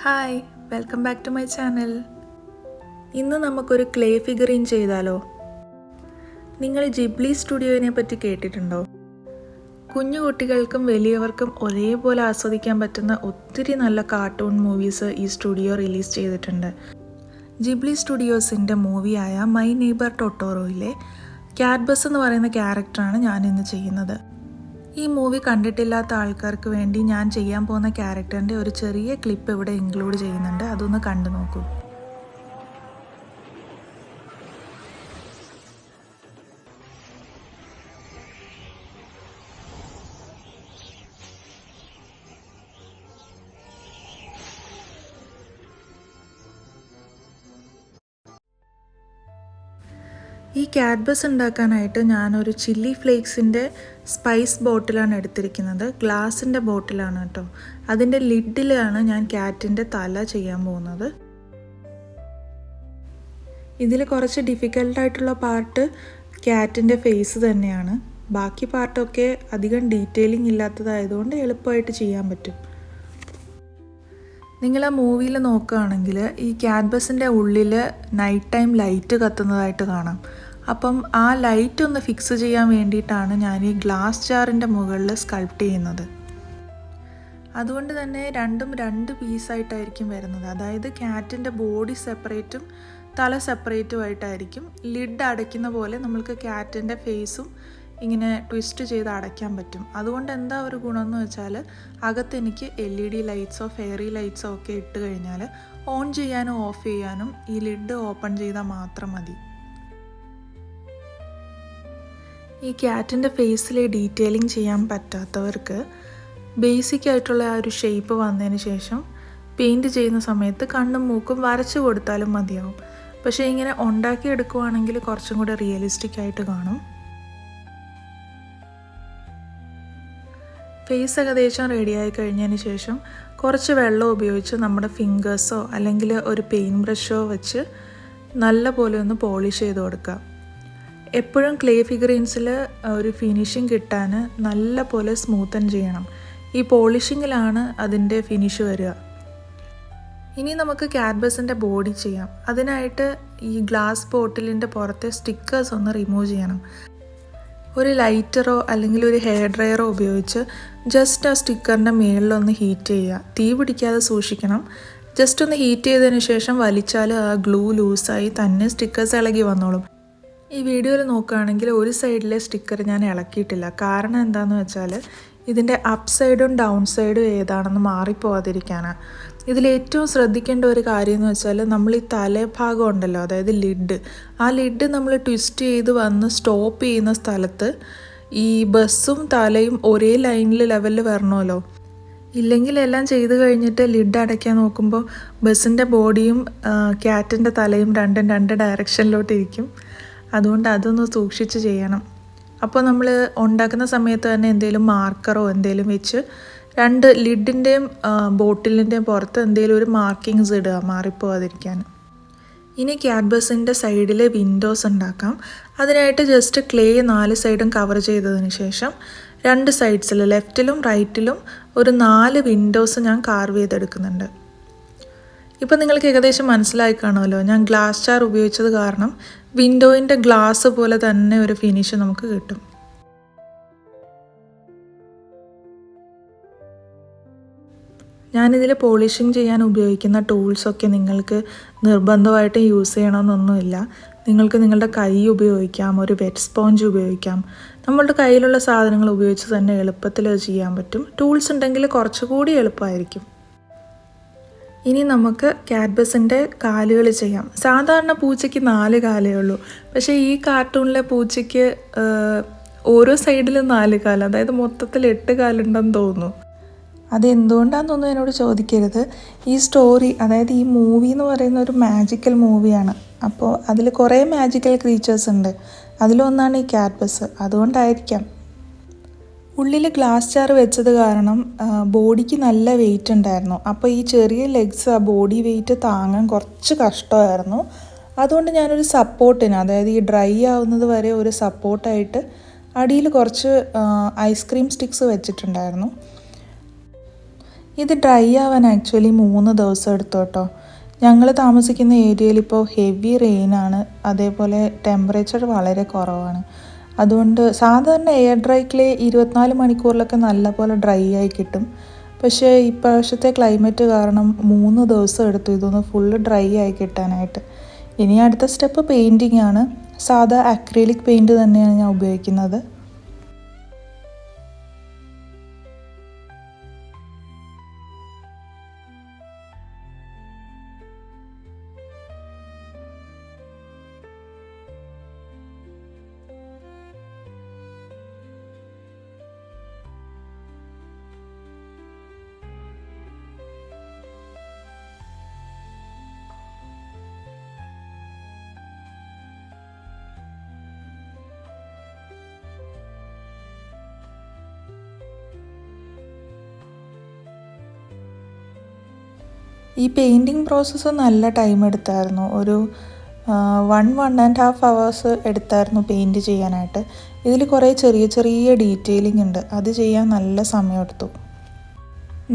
Hi, welcome back to my channel. ഇന്ന് നമുക്കൊരു clay ഫിഗറിൻ ചെയ്താലോ? നിങ്ങൾ ജിബ്ലി സ്റ്റുഡിയോനെ പറ്റി കേട്ടിട്ടുണ്ടോ? കുഞ്ഞു കുട്ടികൾക്കും വലിയവർക്കും ഒരേപോലെ ആസ്വദിക്കാൻ പറ്റുന്ന ഒത്തിരി നല്ല കാർട്ടൂൺ മൂവീസ് ഈ സ്റ്റുഡിയോ റിലീസ് ചെയ്തിട്ടുണ്ട്. ജിബ്ലി സ്റ്റുഡിയോസിൻ്റെ മൂവിയായ മൈ നെയ്ബർ ടൊട്ടോറോയിലെ ക്യാറ്റ് ബസ് എന്ന് പറയുന്ന ക്യാരക്ടറാണ് ഞാനിന്ന് ചെയ്യുന്നത്. ഈ മൂവി കണ്ടിട്ടില്ലാത്ത ആൾക്കാർക്ക് വേണ്ടി ഞാൻ ചെയ്യാൻ പോകുന്ന ക്യാരക്ടറിൻ്റെ ഒരു ചെറിയ ക്ലിപ്പ് ഇവിടെ ഇൻക്ലൂഡ് ചെയ്യുന്നുണ്ട്. അതൊന്ന് കണ്ടു നോക്കൂ. ഈ ക്യാറ്റ് ബസ് ഉണ്ടാക്കാനായിട്ട് ഞാനൊരു ചില്ലി ഫ്ലേക്സിൻ്റെ സ്പൈസ് ബോട്ടിലാണ് എടുത്തിരിക്കുന്നത്. ഗ്ലാസിൻ്റെ ബോട്ടിലാണ് കേട്ടോ. അതിൻ്റെ ലിഡിലാണ് ഞാൻ ക്യാറ്റിൻ്റെ തല ചെയ്യാൻ പോകുന്നത്. ഇതിൽ കുറച്ച് ഡിഫിക്കൽട്ടായിട്ടുള്ള പാർട്ട് ക്യാറ്റിൻ്റെ ഫേസ് തന്നെയാണ്. ബാക്കി പാർട്ടൊക്കെ അധികം ഡീറ്റെയിലിംഗ് ഇല്ലാത്തതായതുകൊണ്ട് എളുപ്പമായിട്ട് ചെയ്യാൻ പറ്റും. നിങ്ങൾ ആ മൂവിയിൽ നോക്കുകയാണെങ്കിൽ ഈ ക്യാറ്റ് ബസിൻ്റെ ഉള്ളിൽ നൈറ്റ് ടൈം ലൈറ്റ് കത്തുന്നതായിട്ട് കാണാം. അപ്പം ആ ലൈറ്റ് ഒന്ന് ഫിക്സ് ചെയ്യാൻ വേണ്ടിയിട്ടാണ് ഞാൻ ഈ ഗ്ലാസ് ജാറിൻ്റെ മുകളിൽ സ്കൾപ്റ്റ് ചെയ്യുന്നത്. അതുകൊണ്ട് തന്നെ രണ്ടും രണ്ട് പീസായിട്ടായിരിക്കും വരുന്നത്. അതായത് ക്യാറ്റിൻ്റെ ബോഡി സെപ്പറേറ്റും തല സെപ്പറേറ്റും ആയിട്ടായിരിക്കും. ലിഡ് അടയ്ക്കുന്ന പോലെ നമ്മൾക്ക് ക്യാറ്റിൻ്റെ ഫേസും ഇങ്ങനെ ട്വിസ്റ്റ് ചെയ്ത് അടയ്ക്കാൻ പറ്റും. അതുകൊണ്ട് എന്താ ഒരു ഗുണമെന്ന് വെച്ചാൽ അകത്ത് എനിക്ക് LED ലൈറ്റ്സോ ഫെയറി ലൈറ്റ്സോ ഒക്കെ ഇട്ട് കഴിഞ്ഞാൽ ഓൺ ചെയ്യാനും ഓഫ് ചെയ്യാനും ഈ ലിഡ് ഓപ്പൺ ചെയ്താൽ മാത്രം മതി. ഈ ക്യാറ്റിൻ്റെ ഫേസിൽ ഡീറ്റെയിലിംഗ് ചെയ്യാൻ പറ്റാത്തവർക്ക് ബേസിക് ആയിട്ടുള്ള ആ ഒരു ഷേപ്പ് വന്നതിന് ശേഷം പെയിൻറ്റ് ചെയ്യുന്ന സമയത്ത് കണ്ണും മൂക്കും വരച്ചു കൊടുത്താലും മതിയാവും. പക്ഷേ ഇങ്ങനെ ഉണ്ടാക്കിയെടുക്കുവാണെങ്കിൽ കുറച്ചും കൂടെ റിയലിസ്റ്റിക് ആയിട്ട് കാണും. ഫേസ് ഏകദേശം റെഡിയായി കഴിഞ്ഞതിന് ശേഷം കുറച്ച് വെള്ളം ഉപയോഗിച്ച് നമ്മുടെ ഫിംഗേഴ്സോ അല്ലെങ്കിൽ ഒരു പെയിൻറ്റ് ബ്രഷോ വെച്ച് നല്ല പോലെ ഒന്ന് പോളിഷ് ചെയ്ത് കൊടുക്കുക. എപ്പോഴും ക്ലേ ഫിഗറീൻസിൽ ഒരു ഫിനിഷിങ് കിട്ടാൻ നല്ല പോലെ സ്മൂത്തൻ ചെയ്യണം. ഈ പോളിഷിങ്ങിലാണ് അതിൻ്റെ ഫിനിഷ് വരിക. ഇനി നമുക്ക് ക്യാറ്റ് ബസിൻ്റെ ബോഡി ചെയ്യാം. അതിനായിട്ട് ഈ ഗ്ലാസ് ബോട്ടിലിൻ്റെ പുറത്തെ സ്റ്റിക്കേഴ്സ് ഒന്ന് റിമൂവ് ചെയ്യണം. ഒരു ലൈറ്ററോ അല്ലെങ്കിൽ ഒരു ഹെയർ ഡ്രയറോ ഉപയോഗിച്ച് ജസ്റ്റ് ആ സ്റ്റിക്കറിൻ്റെ മുകളിലൊന്ന് ഹീറ്റ് ചെയ്യുക. തീ പിടിക്കാതെ സൂക്ഷിക്കണം. ജസ്റ്റ് ഒന്ന് ഹീറ്റ് ചെയ്തതിന് ശേഷം വലിച്ചാൽ ആ ഗ്ലൂ ലൂസായി തന്നെ സ്റ്റിക്കേഴ്സ് ഇളകി വന്നോളും. ഈ വീഡിയോയിൽ നോക്കുകയാണെങ്കിൽ ഒരു സൈഡിലെ സ്റ്റിക്കർ ഞാൻ ഇളക്കിയിട്ടില്ല. കാരണം എന്താണെന്ന് വെച്ചാൽ ഇതിൻ്റെ അപ്പ് സൈഡും ഡൗൺ സൈഡും ഏതാണെന്ന് മാറിപ്പോവാതിരിക്കാനാണ്. ഇതിലേറ്റവും ശ്രദ്ധിക്കേണ്ട ഒരു കാര്യം എന്ന് വെച്ചാൽ നമ്മൾ ഈ തലഭാഗം ഉണ്ടല്ലോ, അതായത് ലിഡ്, ആ ലിഡ് നമ്മൾ ട്വിസ്റ്റ് ചെയ്ത് വന്ന് സ്റ്റോപ്പ് ചെയ്യുന്ന സ്ഥലത്ത് ഈ ബസ്സും തലയും ഒരേ ലൈനിൽ ലെവലിൽ വരണമല്ലോ. ഇല്ലെങ്കിൽ എല്ലാം ചെയ്ത് കഴിഞ്ഞിട്ട് ലിഡ് അടയ്ക്കാൻ നോക്കുമ്പോൾ ബസ്സിൻ്റെ ബോഡിയും ക്യാറ്റിൻ്റെ തലയും രണ്ടും രണ്ട് ഡയറക്ഷനിലോട്ടിരിക്കും. അതുകൊണ്ട് അതൊന്ന് സൂക്ഷിച്ച് ചെയ്യണം. അപ്പോൾ നമ്മൾ ഉണ്ടാക്കുന്ന സമയത്ത് തന്നെ എന്തെങ്കിലും മാർക്കറോ എന്തെങ്കിലും വെച്ച് രണ്ട് ലിഡിൻ്റെയും ബോട്ടിലിൻ്റെയും പുറത്ത് എന്തെങ്കിലും ഒരു മാർക്കിങ്സ് ഇടുക, മാറിപ്പോവാതിരിക്കാൻ. ഇനി ക്യാറ്റ് ബസിൻ്റെ സൈഡിൽ വിൻഡോസ് ഉണ്ടാക്കാം. അതിനായിട്ട് ജസ്റ്റ് ക്ലേ 4 സൈഡും കവർ ചെയ്തതിന് ശേഷം രണ്ട് സൈഡ്സിൽ ലെഫ്റ്റിലും റൈറ്റിലും ഒരു 4 വിൻഡോസ് ഞാൻ കാർവ് ചെയ്തെടുക്കുന്നുണ്ട്. ഇപ്പം നിങ്ങൾക്ക് ഏകദേശം മനസ്സിലായി കാണുമല്ലോ, ഞാൻ ഗ്ലാസ് ജാർ ഉപയോഗിച്ചത് കാരണം വിൻഡോയിൻ്റെ ഗ്ലാസ് പോലെ തന്നെ ഒരു ഫിനിഷ് നമുക്ക് കിട്ടും. ഞാനിതിൽ പോളിഷിങ് ചെയ്യാൻ ഉപയോഗിക്കുന്ന ടൂൾസൊക്കെ നിങ്ങൾക്ക് നിർബന്ധമായിട്ട് യൂസ് ചെയ്യണമെന്നൊന്നുമില്ല. നിങ്ങൾക്ക് നിങ്ങളുടെ കൈ ഉപയോഗിക്കാം, ഒരു വെറ്റ് സ്പോഞ്ച് ഉപയോഗിക്കാം. നമ്മളുടെ കയ്യിലുള്ള സാധനങ്ങൾ ഉപയോഗിച്ച് തന്നെ എളുപ്പത്തിൽ ചെയ്യാൻ പറ്റും. ടൂൾസ് ഉണ്ടെങ്കിൽ കുറച്ചുകൂടി എളുപ്പമായിരിക്കും. ഇനി നമുക്ക് ക്യാറ്റ് ബസിൻ്റെ കാലുകൾ ചെയ്യാം. സാധാരണ പൂച്ചയ്ക്ക് 4 കാലേ ഉള്ളൂ. പക്ഷേ ഈ കാർട്ടൂണിലെ പൂച്ചയ്ക്ക് ഓരോ സൈഡിലും 4 കാല്, അതായത് മൊത്തത്തിൽ 8 കാലുണ്ടെന്ന് തോന്നുന്നു. അതെന്തുകൊണ്ടാണെന്നൊന്നും എന്നോട് ചോദിക്കരുത്. ഈ സ്റ്റോറി, അതായത് ഈ മൂവി എന്ന് പറയുന്ന ഒരു മാജിക്കൽ മൂവിയാണ്. അപ്പോൾ അതിൽ കുറേ മാജിക്കൽ ക്രീച്ചേഴ്സ് ഉണ്ട്. അതിലൊന്നാണ് ഈ ക്യാറ്റ് ബസ്. അതുകൊണ്ടായിരിക്കാം. ഉള്ളിൽ ഗ്ലാസ് ജാർ വെച്ചത് കാരണം ബോഡിക്ക് നല്ല വെയിറ്റ് ഉണ്ടായിരുന്നു. അപ്പോൾ ഈ ചെറിയ ലെഗ്സ് ആ ബോഡി വെയിറ്റ് താങ്ങാൻ കുറച്ച് കഷ്ടമായിരുന്നു. അതുകൊണ്ട് ഞാനൊരു സപ്പോർട്ടിന്, അതായത് ഈ ഡ്രൈ ആവുന്നത് വരെ ഒരു സപ്പോർട്ടായിട്ട് അടിയിൽ കുറച്ച് ഐസ്ക്രീം സ്റ്റിക്സ് വെച്ചിട്ടുണ്ടായിരുന്നു. ഇത് ഡ്രൈ ആവാൻ ആക്ച്വലി 3 ദിവസം എടുത്തു കേട്ടോ. ഞങ്ങൾ താമസിക്കുന്ന ഏരിയയിൽ ഇപ്പോൾ ഹെവി റെയിനാണ്, അതേപോലെ ടെമ്പറേച്ചർ വളരെ കുറവാണ്. അതുകൊണ്ട് സാധാരണ എയർ ഡ്രൈ ക്ലേ 24 മണിക്കൂറിലൊക്കെ നല്ലപോലെ ഡ്രൈ ആയി കിട്ടും. പക്ഷേ ഇപ്രാവശ്യത്തെ ക്ലൈമറ്റ് കാരണം 3 ദിവസം എടുത്തു ഇതൊന്ന് ഫുള്ള് ഡ്രൈ ആയി കിട്ടാനായിട്ട്. ഇനി അടുത്ത സ്റ്റെപ്പ് പെയിൻറ്റിംഗ് ആണ്. സാധാ അക്രിലിക് പെയിൻറ്റ് തന്നെയാണ് ഞാൻ ഉപയോഗിക്കുന്നത്. ഈ പെയിൻറ്റിങ് പ്രോസസ്സ് നല്ല ടൈം എടുത്തായിരുന്നു. ഒരു 1.5 hours എടുത്തായിരുന്നു പെയിൻറ്റ് ചെയ്യാനായിട്ട്. ഇതിൽ കുറേ ചെറിയ ചെറിയ ഡീറ്റെയിലിംഗ് ഉണ്ട്, അത് ചെയ്യാൻ നല്ല സമയമെടുത്തു.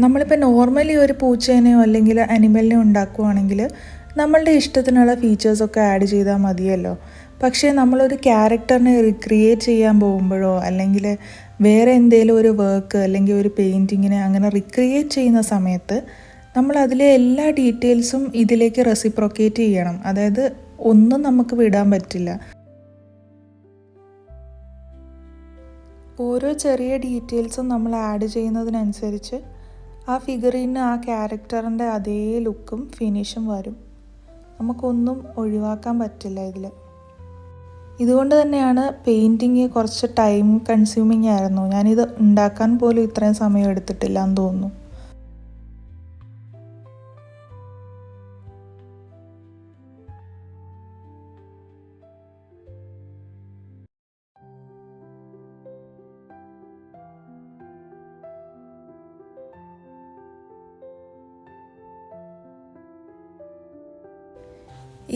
നമ്മളിപ്പോൾ നോർമലി ഒരു പൂച്ചേനെയോ അല്ലെങ്കിൽ അനിമലിനെയോ ഉണ്ടാക്കുകയാണെങ്കിൽ നമ്മളുടെ ഇഷ്ടത്തിനുള്ള ഫീച്ചേഴ്സൊക്കെ ആഡ് ചെയ്താൽ മതിയല്ലോ. പക്ഷേ നമ്മളൊരു ക്യാരക്ടറിനെ റിക്രിയേറ്റ് ചെയ്യാൻ പോകുമ്പോഴോ അല്ലെങ്കിൽ വേറെ എന്തെങ്കിലും ഒരു വർക്ക് അല്ലെങ്കിൽ ഒരു പെയിൻറ്റിങ്ങിനെ അങ്ങനെ റിക്രിയേറ്റ് ചെയ്യുന്ന സമയത്ത് നമ്മൾ അതിലെ എല്ലാ ഡീറ്റെയിൽസും ഇതിലേക്ക് റെസിപ്രോക്കേറ്റ് ചെയ്യണം. അതായത് ഒന്നും നമുക്ക് വിടാൻ പറ്റില്ല. ഓരോ ചെറിയ ഡീറ്റെയിൽസും നമ്മൾ ആഡ് ചെയ്യുന്നതിനനുസരിച്ച് ആ ഫിഗറിന് ആ ക്യാരക്ടറിൻ്റെ അതേ ലുക്കും ഫിനിഷും വരും. നമുക്കൊന്നും ഒഴിവാക്കാൻ പറ്റില്ല ഇതിൽ. ഇതുകൊണ്ട് തന്നെയാണ് പെയിൻറ്റിങ് കുറച്ച് ടൈം കൺസ്യൂമിങ് ആയിരുന്നു. ഞാനിത് ഉണ്ടാക്കാൻ പോലും ഇത്രയും സമയം എടുത്തിട്ടില്ല എന്ന് തോന്നുന്നു.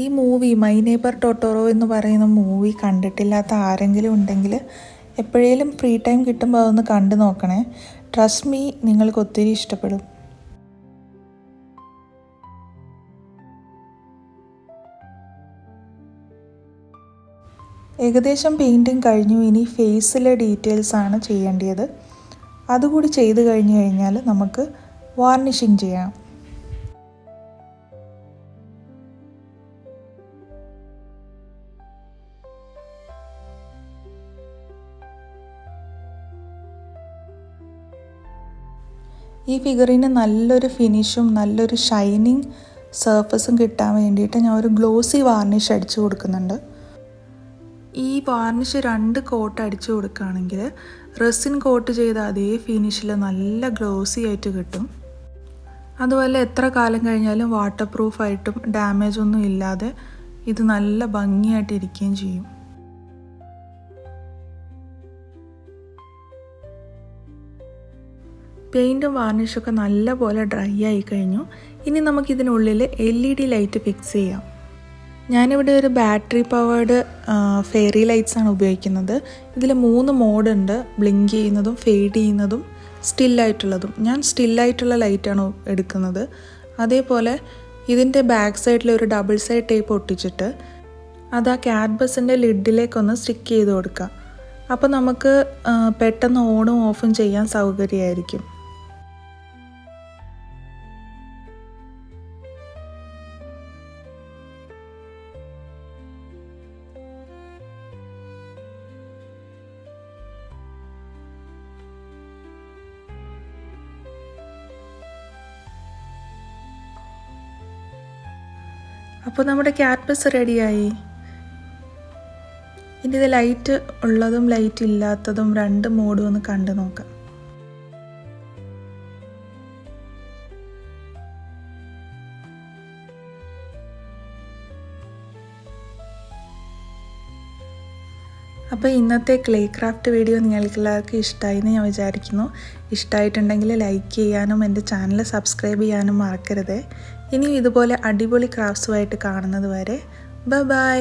ഈ മൂവി മൈ നെയ്ബർ ടോട്ടോറോ എന്ന് പറയുന്ന മൂവി കണ്ടിട്ടില്ലാത്ത ആരെങ്കിലും ഉണ്ടെങ്കിൽ എപ്പോഴേലും ഫ്രീ ടൈം കിട്ടുമ്പോൾ അതൊന്ന് കണ്ടു നോക്കണേ. ട്രസ്റ്റ് മീ, നിങ്ങൾക്ക് ഒത്തിരി ഇഷ്ടപ്പെടും. ഏകദേശം പെയിൻറ്റിങ് കഴിഞ്ഞു. ഇനി ഫേസിലെ ഡീറ്റെയിൽസാണ് ചെയ്യേണ്ടത്. അതുകൂടി ചെയ്ത് കഴിഞ്ഞ് കഴിഞ്ഞാൽ നമുക്ക് വാർണിഷിങ് ചെയ്യാം. ഈ ഫിഗറിന് നല്ലൊരു ഫിനിഷും നല്ലൊരു ഷൈനിങ് സർഫസും കിട്ടാൻ വേണ്ടിയിട്ട് ഞാൻ ഒരു ഗ്ലോസി വാർണിഷ് അടിച്ചു കൊടുക്കുന്നുണ്ട്. ഈ വാർണിഷ് 2 കോട്ട് അടിച്ചു കൊടുക്കുകയാണെങ്കിൽ റെസിൻ കോട്ട് ചെയ്ത അതേ ഫിനിഷിൽ നല്ല ഗ്ലോസി ആയിട്ട് കിട്ടും. അതുപോലെ എത്ര കാലം കഴിഞ്ഞാലും വാട്ടർ പ്രൂഫായിട്ടും ഡാമേജ് ഒന്നും ഇല്ലാതെ ഇത് നല്ല ഭംഗിയായിട്ട് ഇരിക്കുകയും ചെയ്യും. പെയിൻറ്റും വാർണിഷൊക്കെ നല്ലപോലെ ഡ്രൈ ആയി കഴിഞ്ഞു. ഇനി നമുക്കിതിനുള്ളിൽ LED ലൈറ്റ് ഫിക്സ് ചെയ്യാം. ഞാനിവിടെ ഒരു ബാറ്ററി പവേർഡ് ഫെയറി ലൈറ്റ്സാണ് ഉപയോഗിക്കുന്നത്. ഇതിൽ 3 മോഡുണ്ട്: ബ്ലിങ്ക് ചെയ്യുന്നതും, ഫെയ്ഡ് ചെയ്യുന്നതും, സ്റ്റില്ലായിട്ടുള്ളതും. ഞാൻ സ്റ്റില്ലായിട്ടുള്ള ലൈറ്റാണ് എടുക്കുന്നത്. അതേപോലെ ഇതിൻ്റെ ബാക്ക് സൈഡിൽ ഒരു ഡബിൾ സൈഡ് ടേപ്പ് ഒട്ടിച്ചിട്ട് അത് ആ ക്യാറ്റ് ബസ്സിൻ്റെ ലിഡിലേക്കൊന്ന് സ്റ്റിക്ക് ചെയ്ത് കൊടുക്കാം. അപ്പോൾ നമുക്ക് പെട്ടെന്ന് ഓണും ഓഫും ചെയ്യാൻ സൗകര്യമായിരിക്കും. അപ്പോൾ നമ്മുടെ ക്യാറ്റ് ബസ് റെഡിയായി. ഇനി ഇത് ലൈറ്റ് ഉള്ളതും ലൈറ്റ് ഇല്ലാത്തതും 2 മോഡും ഒന്ന് കണ്ടു നോക്കാം. അപ്പോൾ ഇന്നത്തെ ക്ലേ ക്രാഫ്റ്റ് വീഡിയോ നിങ്ങൾക്ക് എല്ലാവർക്കും ഇഷ്ടമായി എന്ന് ഞാൻ വിചാരിക്കുന്നു. ഇഷ്ടമായിട്ടുണ്ടെങ്കിൽ ലൈക്ക് ചെയ്യാനും എൻ്റെ ചാനൽ സബ്സ്ക്രൈബ് ചെയ്യാനും മറക്കരുത്. ഇനിയും ഇതുപോലെ അടിപൊളി ക്രാഫ്റ്റ്സുമായിട്ട് കാണുന്നത് വരെ ബൈ.